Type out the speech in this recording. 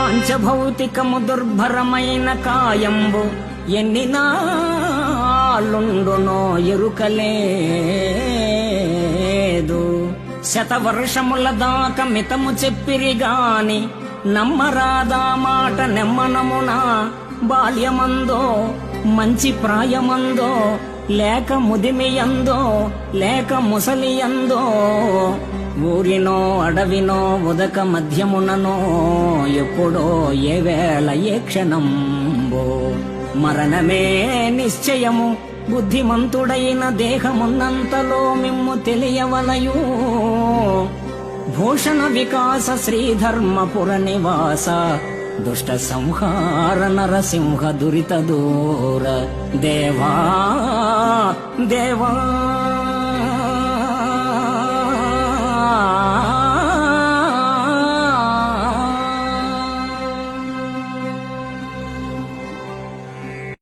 పాంచభౌతికము దుర్భరమైన కాయంబు ఎన్ని నాళ్ళుండునో ఎరుకలేదు. శతవర్షముల దాకా మితము చెప్పిరిగాని నమ్మరాదా మాట నెమ్మనమున. బాల్యమందో మంచి ప్రాయమందో లేక ముదిమియందో లేక ముసలియందో, ఊరినో అడవినో ఉదక మధ్యముననో ఎప్పుడో ఏ వేళ ఏ క్షణంబో మరణమే నిశ్చయము. బుద్ధిమంతుడైన దేహమున్నంతలో మిమ్ము తెలియవలయు. భూషణ వికాస శ్రీధర్మపుర నివాస దుష్ట సంహార నరసింహ దురిత దూర దేవా దేవా.